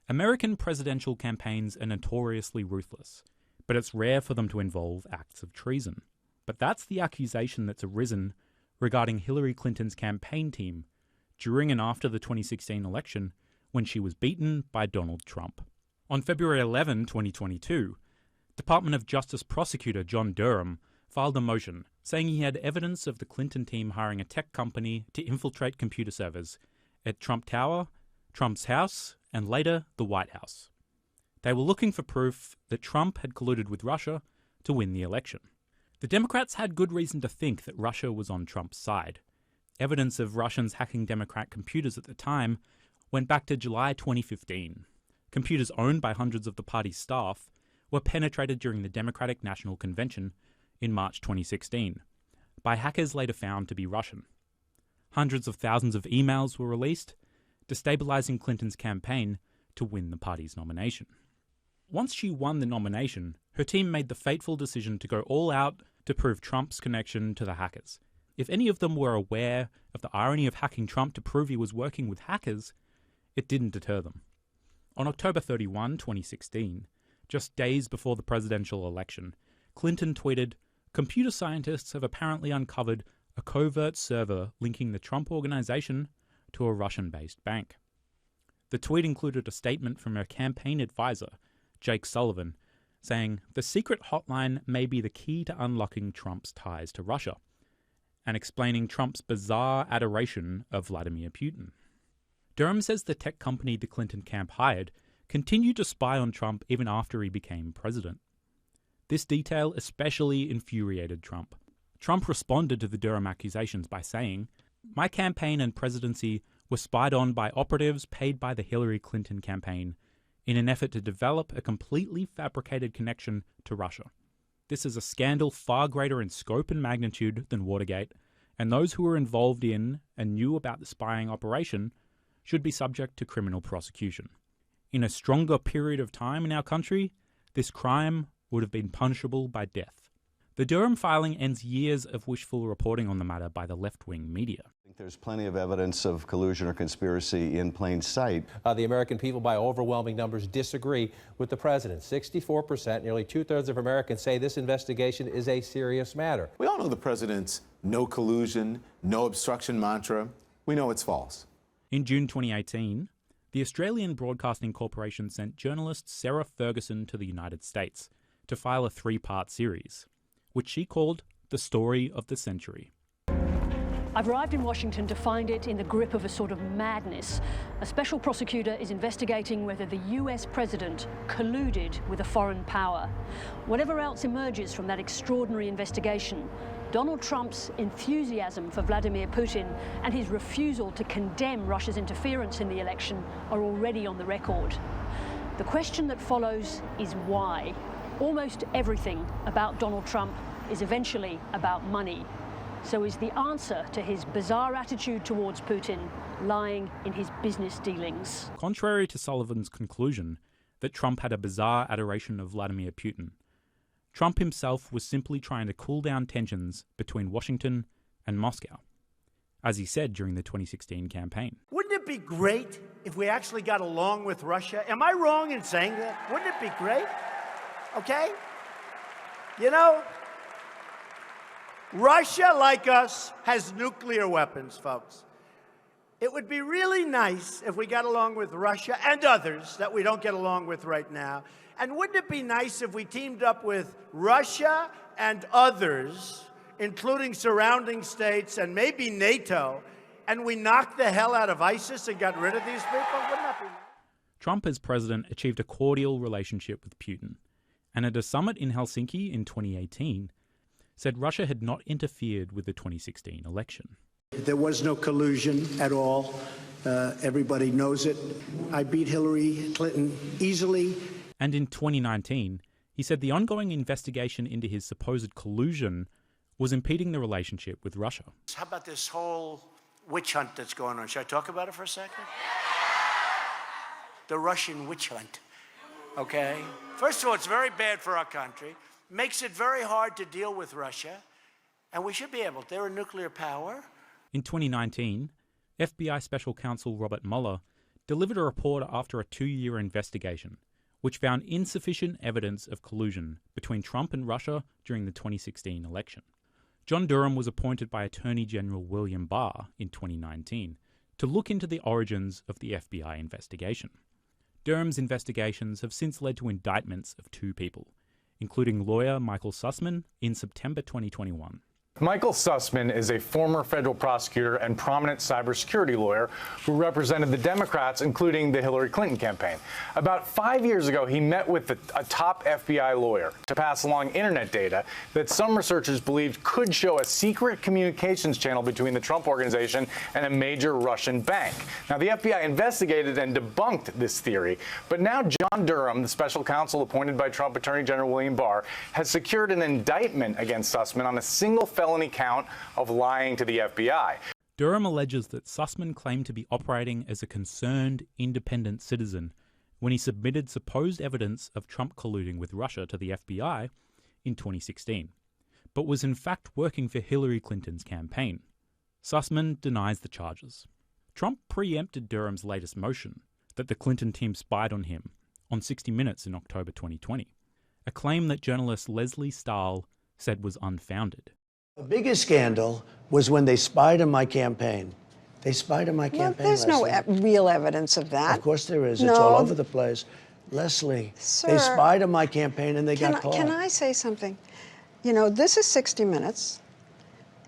American presidential campaigns are notoriously ruthless, but it's rare for them to involve acts of treason. But that's the accusation that's arisen regarding Hillary Clinton's campaign team during and after the 2016 election when she was beaten by Donald Trump. On February 11, 2022, Department of Justice prosecutor John Durham filed a motion saying he had evidence of the Clinton team hiring a tech company to infiltrate computer servers at Trump Tower, Trump's house, and later the White House. They were looking for proof that Trump had colluded with Russia to win the election. The Democrats had good reason to think that Russia was on Trump's side. Evidence of Russians hacking Democrat computers at the time went back to July 2015. Computers owned by hundreds of the party's staff were penetrated during the Democratic National Convention in March 2016 by hackers later found to be Russian. Hundreds of thousands of emails were released, destabilizing Clinton's campaign to win the party's nomination. Once she won the nomination, her team made the fateful decision to go all out to prove Trump's connection to the hackers. If any of them were aware of the irony of hacking Trump to prove he was working with hackers, it didn't deter them. On October 31, 2016, just days before the presidential election, Clinton tweeted, "Computer scientists have apparently uncovered a covert server linking the Trump organization to a Russian-based bank." The tweet included a statement from her campaign advisor, Jake Sullivan, saying, "The secret hotline may be the key to unlocking Trump's ties to Russia," and explaining Trump's bizarre adoration of Vladimir Putin. Durham says the tech company the Clinton camp hired continued to spy on Trump even after he became president. This detail especially infuriated Trump. Trump responded to the Durham accusations by saying, "My campaign and presidency were spied on by operatives paid by the Hillary Clinton campaign in an effort to develop a completely fabricated connection to Russia. This is a scandal far greater in scope and magnitude than Watergate, and those who were involved in and knew about the spying operation should be subject to criminal prosecution. In a stronger period of time in our country, this crime would have been punishable by death." The Durham filing ends years of wishful reporting on the matter by the left-wing media. I think there's plenty of evidence of collusion or conspiracy in plain sight. The American people, by overwhelming numbers, disagree with the president. 64%, nearly two-thirds of Americans say this investigation is a serious matter. We all know the president's no collusion, no obstruction mantra. We know it's false. In June 2018, the Australian Broadcasting Corporation sent journalist Sarah Ferguson to the United States to file a 3-part series, which she called The Story of the Century. I've arrived in Washington to find it in the grip of a sort of madness. A special prosecutor is investigating whether the US president colluded with a foreign power. Whatever else emerges from that extraordinary investigation, Donald Trump's enthusiasm for Vladimir Putin and his refusal to condemn Russia's interference in the election are already on the record. The question that follows is why. Almost everything about Donald Trump is eventually about money. So is the answer to his bizarre attitude towards Putin lying in his business dealings? Contrary to Sullivan's conclusion that Trump had a bizarre adoration of Vladimir Putin, Trump himself was simply trying to cool down tensions between Washington and Moscow, as he said during the 2016 campaign. Wouldn't it be great if we actually got along with Russia? Am I wrong in saying that? Wouldn't it be great? Okay? You know, Russia, like us, has nuclear weapons, folks. It would be really nice if we got along with Russia and others that we don't get along with right now. And wouldn't it be nice if we teamed up with Russia and others, including surrounding states and maybe NATO, and we knocked the hell out of ISIS and got rid of these people? Wouldn't that be nice? Trump, as president, achieved a cordial relationship with Putin, and at a summit in Helsinki in 2018, said Russia had not interfered with the 2016 election. There was no collusion at all. Everybody knows it. I beat Hillary Clinton easily. And in 2019, he said the ongoing investigation into his supposed collusion was impeding the relationship with Russia. How about this whole witch hunt that's going on? Should I talk about it for a second? The Russian witch hunt, okay? First of all, it's very bad for our country. Makes it very hard to deal with Russia, and we should be able to. They're a nuclear power. In 2019, FBI Special Counsel Robert Mueller delivered a report after a 2-year investigation, which found insufficient evidence of collusion between Trump and Russia during the 2016 election. John Durham was appointed by Attorney General William Barr in 2019 to look into the origins of the FBI investigation. Durham's investigations have since led to indictments of 2 people, including lawyer Michael Sussman in September 2021. Michael Sussman is a former federal prosecutor and prominent cybersecurity lawyer who represented the Democrats, including the Hillary Clinton campaign. About 5 years ago, he met with a top FBI lawyer to pass along internet data that some researchers believed could show a secret communications channel between the Trump organization and a major Russian bank. Now, the FBI investigated and debunked this theory, but now John Durham, the special counsel appointed by Trump Attorney General William Barr, has secured an indictment against Sussman on a single felony count of lying to the FBI. Durham alleges that Sussman claimed to be operating as a concerned, independent citizen when he submitted supposed evidence of Trump colluding with Russia to the FBI in 2016, but was in fact working for Hillary Clinton's campaign. Sussman denies the charges. Trump preempted Durham's latest motion that the Clinton team spied on him on 60 Minutes in October 2020, a claim that journalist Leslie Stahl said was unfounded. The biggest scandal was when they spied on my campaign. They spied on my campaign. Well, there's no real evidence of that. Of course there is. No. It's all over the place. Leslie, Sir, they spied on my campaign and they got caught. Can I say something? You know, this is 60 Minutes,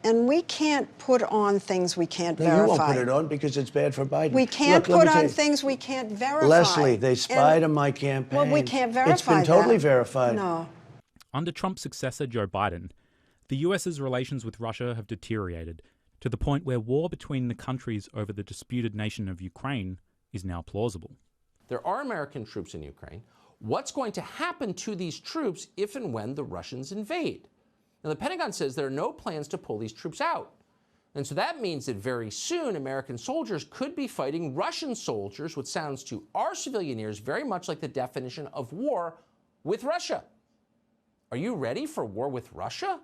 and we can't put on things we can't verify. You won't put it on because it's bad for Biden. We can't put on things we can't verify. Leslie, they spied on my campaign. Well, we can't verify It's been totally that. verified. No. Under Trump's successor, Joe Biden, the US's relations with Russia have deteriorated to the point where war between the countries over the disputed nation of Ukraine is now plausible. There are American troops in Ukraine. What's going to happen to these troops if and when the Russians invade? Now, the Pentagon says there are no plans to pull these troops out. And so that means that very soon American soldiers could be fighting Russian soldiers, which sounds to our civilian ears very much like the definition of war with Russia. Are you ready for war with Russia?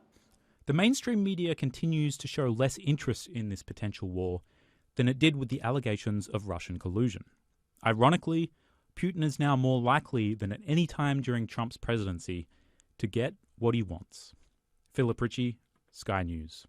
The mainstream media continues to show less interest in this potential war than it did with the allegations of Russian collusion. Ironically, Putin is now more likely than at any time during Trump's presidency to get what he wants. Philip Ritchie, Sky News.